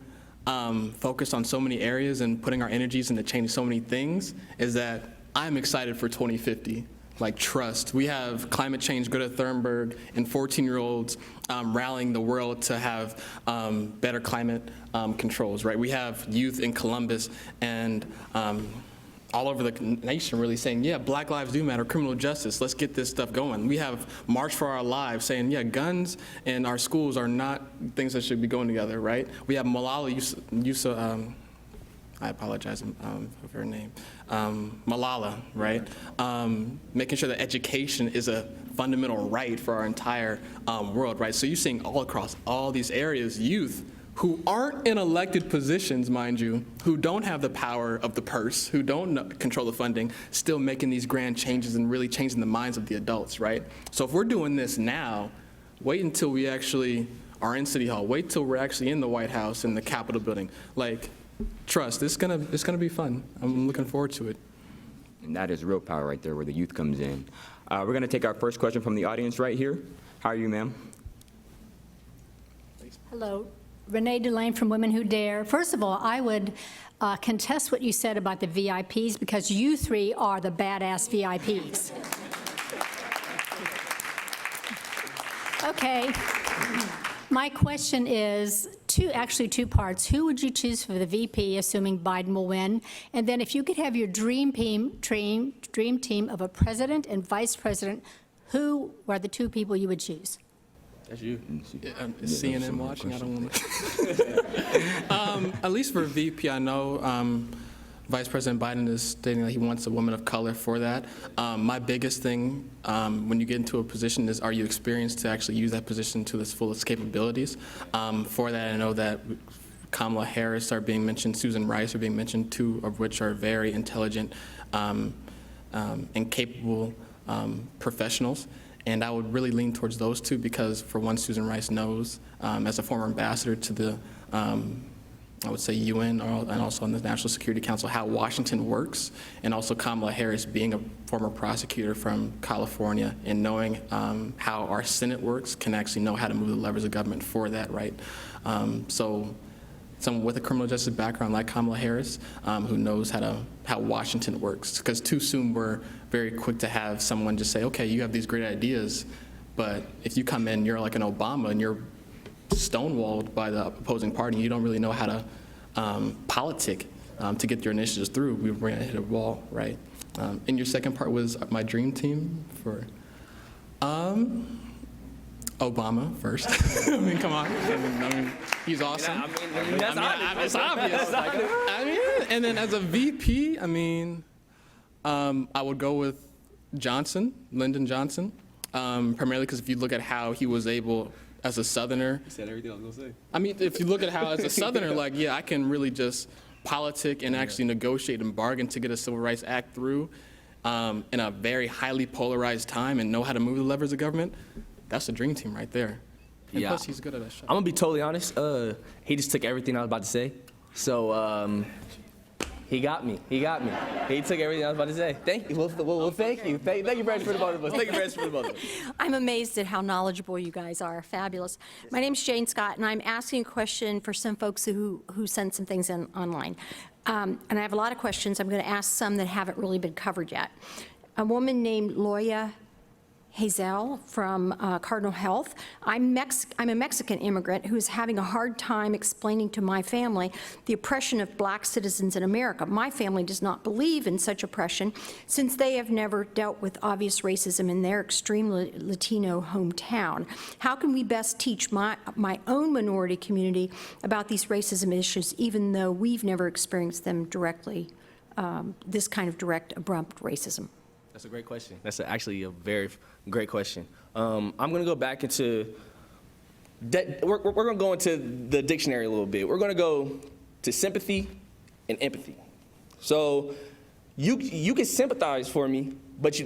S4: focused on so many areas and putting our energies into changing so many things, is that I'm excited for 2050. Like, trust. We have climate change, Greta Thunberg, and 14-year-olds rallying the world to have better climate controls, right? We have youth in Columbus and all over the nation really saying, yeah, Black lives do matter, criminal justice, let's get this stuff going. We have March for Our Lives saying, yeah, guns and our schools are not things that should be going together, right? We have Malala I apologize for her name, Malala, right? Making sure that education is a fundamental right for our entire world, right? So you're seeing all across all these areas, youth who aren't in elected positions, mind you, who don't have the power of the purse, who don't control the funding, still making these grand changes and really changing the minds of the adults, right? So if we're doing this now, wait until we actually are in City Hall. Wait till we're actually in the White House and the Capitol building. Like, trust, it's gonna be fun. I'm looking forward to it.
S2: And that is real power right there, where the youth comes in. We're going to take our first question from the audience right here. How are you, ma'am?
S5: Hello, Renee Delane from Women Who Dare. First of all, I would contest what you said about the VIPs, because you three are the badass VIPs. Okay. My question is actually two parts. Who would you choose for the VP, assuming Biden will win? And then if you could have your dream team of a president and vice president, who are the two people you would choose?
S3: That's you.
S4: Is CNN watching? I don't want to. At least for VP, I know Vice President Biden is stating that he wants a woman of color for that. My biggest thing when you get into a position is, are you experienced to actually use that position to its fullest capabilities? For that, I know that Kamala Harris are being mentioned, Susan Rice are being mentioned, two of which are very intelligent and capable professionals. And I would really lean towards those two because, for one, Susan Rice knows, as a former ambassador to the I would say UN and also on the National Security Council, how Washington works, and also Kamala Harris being a former prosecutor from California and knowing how our Senate works, can actually know how to move the levers of government for that, right? So someone with a criminal justice background like Kamala Harris, who knows how Washington works, because too soon we're very quick to have someone just say, okay, you have these great ideas, but if you come in, you're like an Obama and you're stonewalled by the opposing party, you don't really know how to politic to get your initiatives through. We're going to hit a wall, right? And your second part was my dream team for Obama first. I mean, come on. I mean, he's awesome. It's obvious. I mean, and then as a VP, I mean, I would go with Lyndon Johnson, primarily because if you look at how he was able, as a Southerner.
S6: He said everything I was going to say.
S4: I mean, if you look at how, as a Southerner, like, yeah, I can really just politic and actually negotiate and bargain to get a Civil Rights Act through in a very highly polarized time and know how to move the levers of government. That's a dream team right there. And plus, he's good at that shot.
S3: I'm going to be totally honest. He just took everything I was about to say. So he got me. He took everything I was about to say. Thank you. Well, thank you. Thank you very much for the both of us. Thank you very much for the both of us.
S7: I'm amazed at how knowledgeable you guys are. Fabulous. My name's Jane Scott, and I'm asking a question for some folks who sent some things in online. And I have a lot of questions. I'm going to ask some that haven't really been covered yet. A woman named Loya Hazel from Cardinal Health. I'm a Mexican immigrant who's having a hard time explaining to my family the oppression of black citizens in America. My family does not believe in such oppression since they have never dealt with obvious racism in their extremely Latino hometown. How can we best teach my own minority community about these racism issues, even though we've never experienced them directly, this kind of direct, abrupt racism?
S3: That's a great question. That's actually a very great question. I'm going to go back into, we're going to go into the dictionary a little bit. We're going to go to sympathy and empathy. So you can sympathize for me, but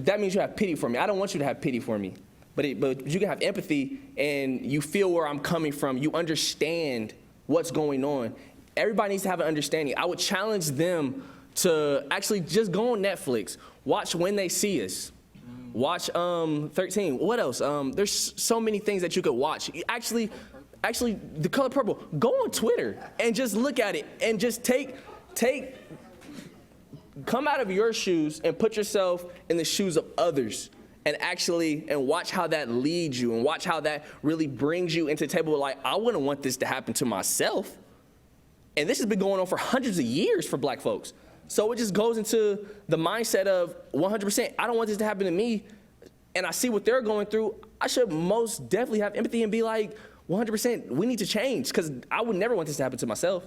S3: that means you have pity for me. I don't want you to have pity for me, but you can have empathy and you feel where I'm coming from. You understand what's going on. Everybody needs to have an understanding. I would challenge them to actually just go on Netflix, watch When They See Us, watch 13. What else? There's so many things that you could watch. Actually, The Color Purple. Go on Twitter and just look at it and just come out of your shoes and put yourself in the shoes of others and watch how that leads you and watch how that really brings you into the table. Like, I wouldn't want this to happen to myself. And this has been going on for hundreds of years for black folks. So it just goes into the mindset of 100%, I don't want this to happen to me, and I see what they're going through. I should most definitely have empathy and be like, 100%, we need to change, because I would never want this to happen to myself.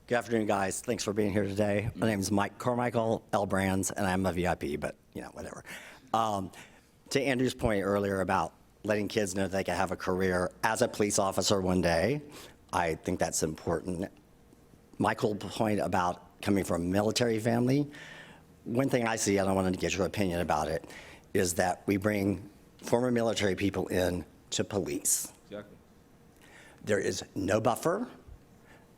S6: Good afternoon, guys. Thanks for being here today. My name is Mike Carmichael L. Brands, and I'm a VIP, but, whatever. To Andrew's point earlier about letting kids know they can have a career as a police officer one day, I think that's important. Michael's point about coming from a military family, one thing I see, and I wanted to get your opinion about it, is that we bring former military people in to police.
S3: Exactly.
S6: There is no buffer.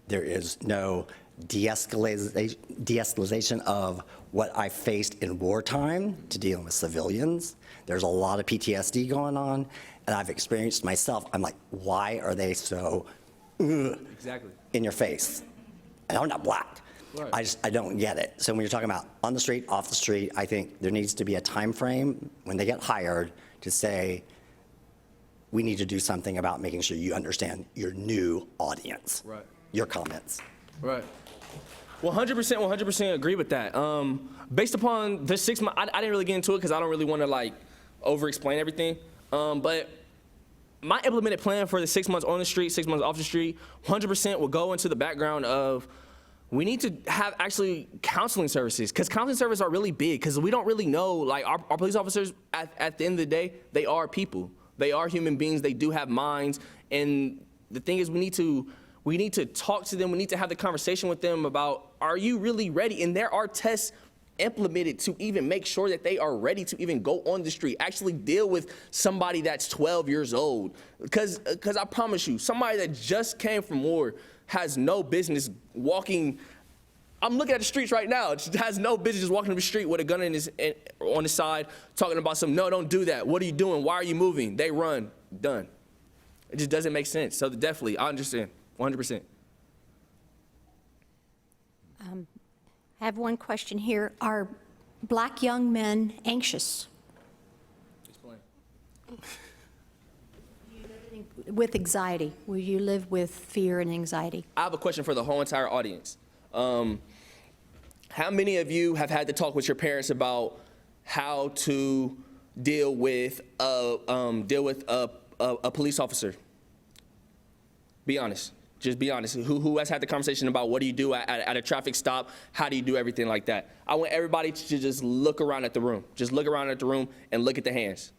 S6: There is no de-escalation of what I faced in wartime to dealing with civilians. There's a lot of PTSD going on, and I've experienced myself. I'm like, why are they so
S3: Exactly.
S6: in your face? And I'm not black. Right. I don't get it. So when you're talking about on the street, off the street, I think there needs to be a time frame when they get hired to say, we need to do something about making sure you understand your new audience.
S3: Right.
S6: Your comments.
S3: Right. 100% agree with that. Based upon the 6 months, I didn't really get into it because I don't really want to over-explain everything. But my implemented plan for the 6 months on the street, 6 months off the street, 100% will go into the background of we need to have actually counseling services, because counseling services are really big, because we don't really know, our police officers, at the end of the day, they are people. They are human beings. They do have minds. And the thing is, we need to talk to them. We need to have the conversation with them about, are you really ready? And there are tests implemented to even make sure that they are ready to even go on the street, actually deal with somebody that's 12 years old. Because I promise you, somebody that just came from war has no business walking. I'm looking at the streets right now. It has no business just walking up the street with a gun on the side, talking about no, don't do that. What are you doing? Why are you moving? They run. Done. It just doesn't make sense. So definitely, I understand, 100%.
S7: I have one question here. Are black young men anxious?
S3: Explain.
S7: With anxiety? Will you live with fear and anxiety?
S3: I have a question for the whole entire audience. How many of you have had to talk with your parents about how to deal with a police officer? Be honest. Just be honest. Who has had the conversation about what do you do at a traffic stop? How do you do everything like that? I want everybody to just look around at the room. Just look around at the room and look at the hands.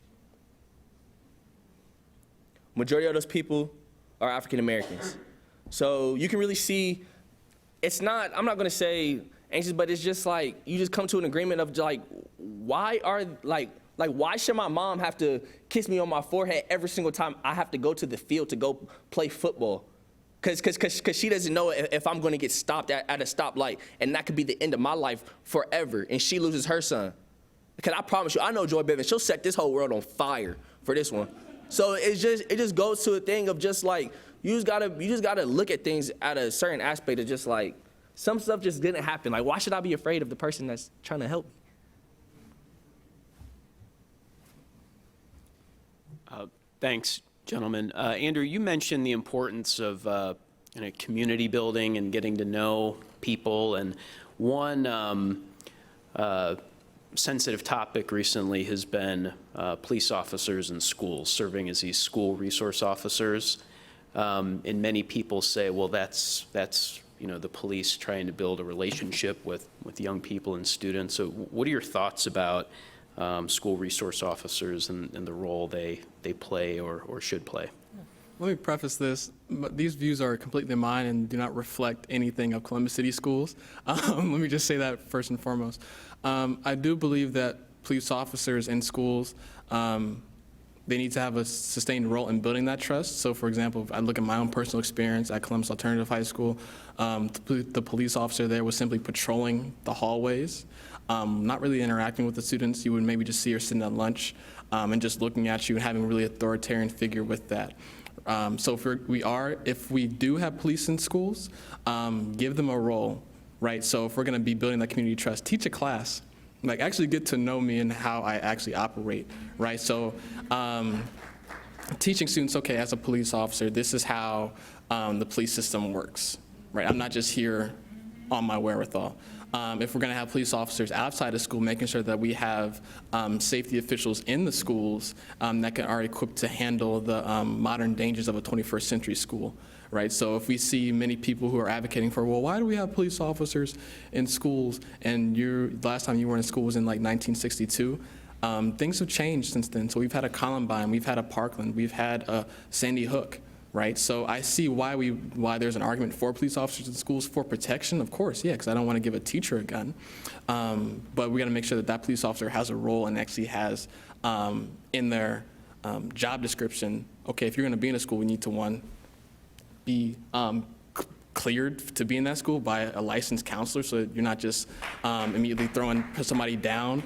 S3: Majority of those people are African Americans. So you can really see, it's not, I'm not gonna say anxious, but it's just you just come to an agreement of why should my mom have to kiss me on my forehead every single time I have to go to the field to go play football? Because she doesn't know if I'm gonna get stopped at a stoplight, and that could be the end of my life forever, and she loses her son. Because I promise you, I know Joy Bivens, she'll set this whole world on fire for this one. So it just goes to a thing of you just gotta look at things at a certain aspect of some stuff just didn't happen. Why should I be afraid of the person that's trying to help me?
S1: Thanks, gentlemen. Andrew, you mentioned the importance of community building and getting to know people. And one sensitive topic recently has been police officers in schools, serving as these school resource officers. And many people say, well, that's the police trying to build a relationship with young people and students. So what are your thoughts about school resource officers and the role they play or should play?
S4: Let me preface this. These views are completely mine and do not reflect anything of Columbus City Schools. Let me just say that first and foremost. I do believe that police officers in schools, they need to have a sustained role in building that trust. So for example, if I look at my own personal experience at Columbus Alternative High School, the police officer there was simply patrolling the hallways, not really interacting with the students. You would maybe just see her sitting at lunch and just looking at you and having a really authoritarian figure with that. So if we do have police in schools, give them a role, right? So if we're gonna be building that community trust, teach a class. Like actually get to know me and how I actually operate, right? So teaching students, okay, as a police officer, this is how the police system works, right? I'm not just here on my wherewithal. If we're gonna have police officers outside of school, making sure that we have safety officials in the schools that are equipped to handle the modern dangers of a 21st century school. Right, so if we see many people who are advocating for, well, why do we have police officers in schools? And last time you were in school was in like 1962. Things have changed since then. So we've had a Columbine, we've had a Parkland, we've had a Sandy Hook, right? So I see why there's an argument for police officers in schools for protection. Of course, yeah, because I don't want to give a teacher a gun. But we got to make sure that that police officer has a role and actually has in their job description. Okay, if you're going to be in a school, we need to be cleared to be in that school by a licensed counselor, so that you're not just immediately throwing somebody down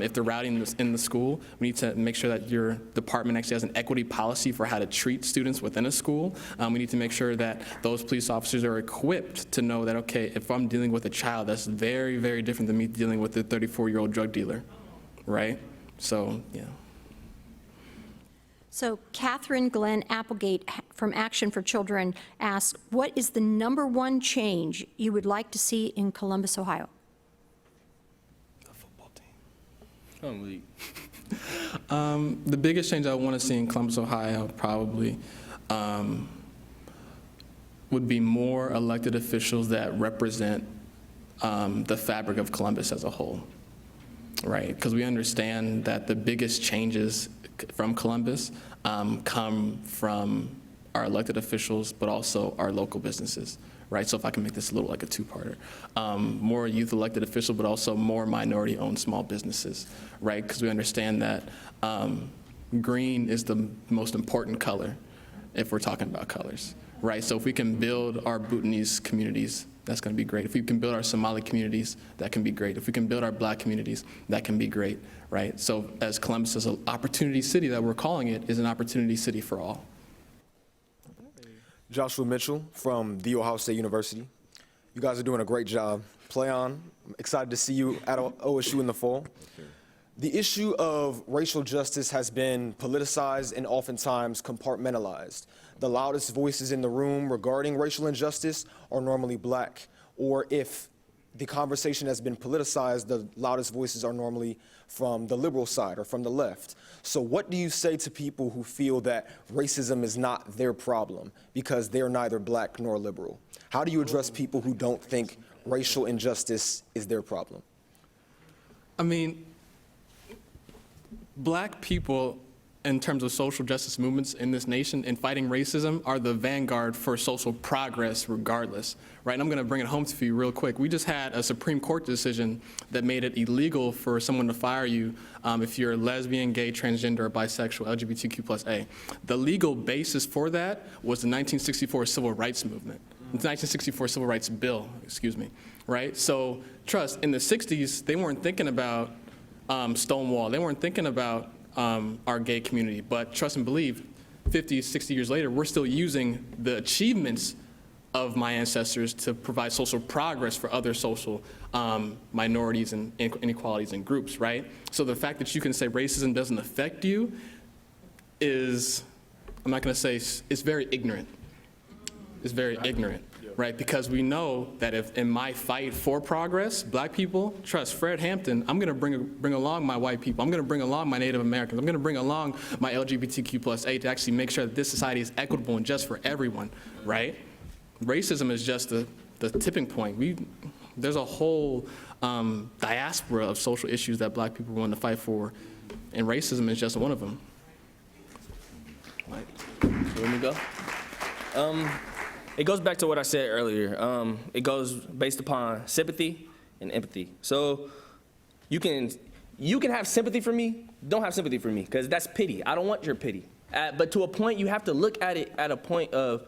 S4: if they're routing in the school. We need to make sure that your department actually has an equity policy for how to treat students within a school. We need to make sure that those police officers are equipped to know that, okay, if I'm dealing with a child, that's very, very different than me dealing with a 34-year-old drug dealer, right? So, yeah.
S7: So Catherine Glenn Applegate from Action for Children asks, what is the #1 change you would like to see in Columbus, Ohio?
S4: A football team. The biggest change I want to see in Columbus, Ohio, probably would be more elected officials that represent the fabric of Columbus as a whole, right? Because we understand that the biggest changes from Columbus come from our elected officials, but also our local businesses, right? So if I can make this a little like a two-parter. More youth elected official, but also more minority-owned small businesses, right? Because we understand that green is the most important color if we're talking about colors, right? So if we can build our Bhutanese communities, that's going to be great. If we can build our Somali communities, that can be great. If we can build our Black communities, that can be great, right? So as Columbus is an opportunity city that we're calling it, is an opportunity city for all.
S8: Joshua Mitchell from The Ohio State University. You guys are doing a great job. Playon, I'm excited to see you at OSU in the fall. The issue of racial justice has been politicized and oftentimes compartmentalized. The loudest voices in the room regarding racial injustice are normally Black, or if the conversation has been politicized, the loudest voices are normally from the liberal side or from the left. So what do you say to people who feel that racism is not their problem because they're neither Black nor liberal? How do you address people who don't think racial injustice is their problem?
S4: I mean, Black people, in terms of social justice movements in this nation and fighting racism, are the vanguard for social progress regardless, right? And I'm gonna bring it home to you real quick. We just had a Supreme Court decision that made it illegal for someone to fire you if you're lesbian, gay, transgender, or bisexual, LGBTQ+A. The legal basis for that was the 1964 Civil Rights Movement. The 1964 Civil Rights Bill, excuse me, right? So trust, in the 60s, they weren't thinking about Stonewall. They weren't thinking about our gay community, but trust and believe, 50, 60 years later, we're still using the achievements of my ancestors to provide social progress for other social minorities and inequalities and groups, right? So the fact that you can say racism doesn't affect you, is, I'm not going to say, it's very ignorant. It's very ignorant, right? Because we know that if in my fight for progress, black people, trust Fred Hampton, I'm going to bring along my white people. I'm going to bring along my Native Americans. I'm going to bring along my LGBTQ+A to actually make sure that this society is equitable and just for everyone, right? Racism is just the tipping point. There's a whole diaspora of social issues that black people want to fight for, and racism is just one of them.
S3: So let me go. It goes back to what I said earlier. It goes based upon sympathy and empathy. So you can have sympathy for me, don't have sympathy for me, because that's pity. I don't want your pity. But to a point, you have to look at it at a point of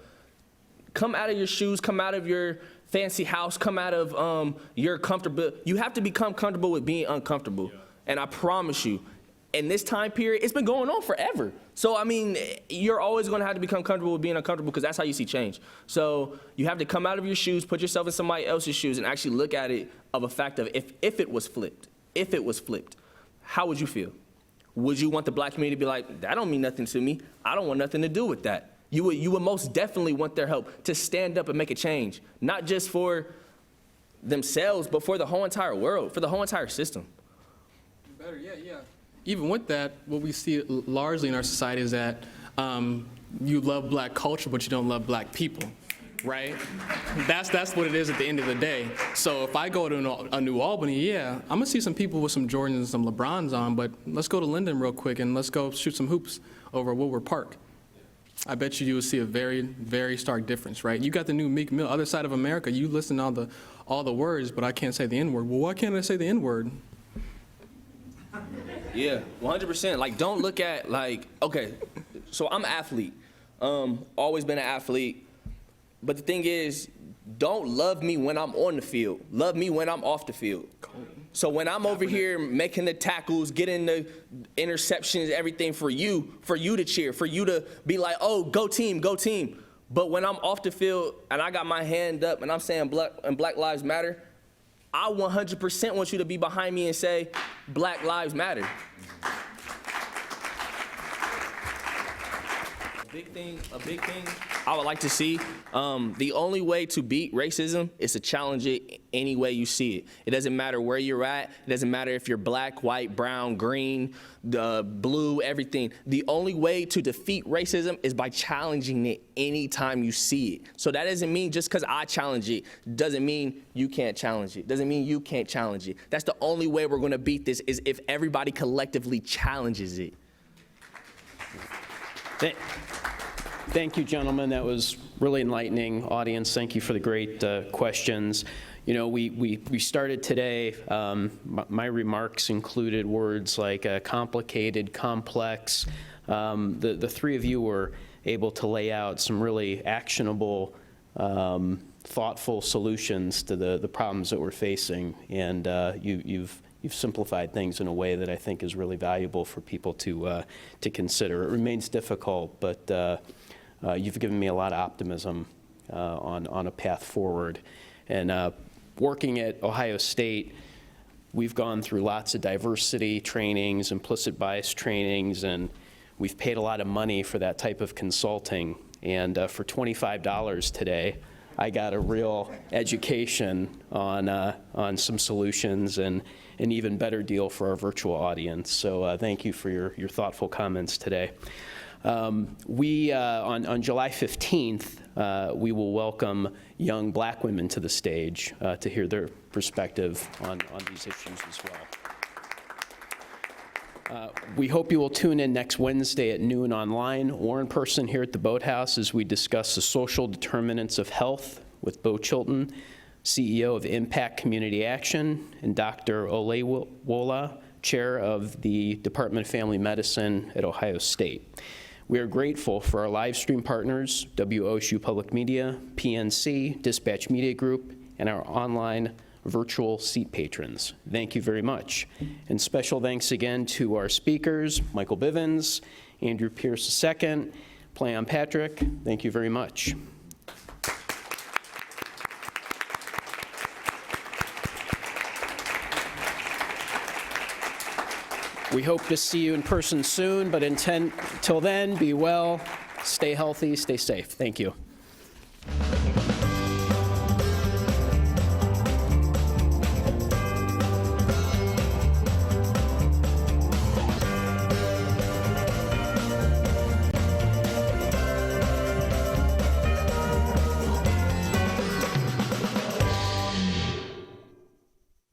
S3: come out of your shoes, come out of your fancy house, come out of your comfortable. You have to become comfortable with being uncomfortable. And I promise you, in this time period, it's been going on forever. So, I mean, you're always going to have to become comfortable with being uncomfortable because that's how you see change. So you have to come out of your shoes, put yourself in somebody else's shoes, and actually look at it of a fact of if it was flipped, how would you feel? Would you want the black community to be like, that don't mean nothing to me. I don't want nothing to do with that. You would most definitely want their help to stand up and make a change, not just for themselves, but for the whole entire world, for the whole entire system.
S4: Better, yeah. Even with that, what we see largely in our society is that you love black culture, but you don't love black people, right? That's what it is at the end of the day. So if I go to a New Albany, yeah, I'm gonna see some people with some Jordans and some LeBrons on, but let's go to Linden real quick and let's go shoot some hoops over Woodward Park. I bet you would see a very, very stark difference, right? You got the new Meek Mill, other side of America, you listen to all the words, but I can't say the N-word. Well, why can't I say the N-word?
S3: Yeah, 100%. Like, don't look at, like, okay, so I'm an athlete. Always been an athlete. But the thing is, don't love me when I'm on the field. Love me when I'm off the field. So when I'm over here making the tackles, getting the interceptions, everything for you to cheer, for you to be like, oh, go team, go team. But when I'm off the field and I got my hand up and I'm saying Black Lives Matter, I 100% want you to be behind me and say, Black Lives Matter. A big thing I would like to see, the only way to beat racism is to challenge it any way you see it. It doesn't matter where you're at. It doesn't matter if you're black, white, brown, green, blue, everything. The only way to defeat racism is by challenging it anytime you see it. So that doesn't mean just because I challenge it, doesn't mean you can't challenge it. Doesn't mean you can't challenge it. That's the only way we're going to beat this is if everybody collectively challenges it.
S1: Thank you, gentlemen. That was really enlightening. Audience, thank you for the great questions. You know, we started today, my remarks included words like complicated, complex. The three of you were able to lay out some really actionable, thoughtful solutions to the problems that we're facing. And you've simplified things in a way that I think is really valuable for people to consider. It remains difficult, but you've given me a lot of optimism on a path forward. And working at Ohio State, we've gone through lots of diversity trainings, implicit bias trainings, and we've paid a lot of money for that type of consulting. And for $25 today, I got a real education on some solutions and an even better deal for our virtual audience. So thank you for your thoughtful comments today. On July 15th, we will welcome young black women to the stage to hear their perspective on these issues as well. We hope you will tune in next Wednesday at noon online or in person here at the Boathouse as we discuss the social determinants of health with Bo Chilton, CEO of Impact Community Action, and Dr. Olewola, Chair of the Department of Family Medicine at Ohio State. We are grateful for our live stream partners, WOSU Public Media, PNC, Dispatch Media Group, and our online virtual seat patrons. Thank you very much. And special thanks again to our speakers, Michael Bivens, Andrew Pierce II, Playon Patrick. Thank you very much. We hope to see you in person soon, but until then, be well, stay healthy, stay safe. Thank you.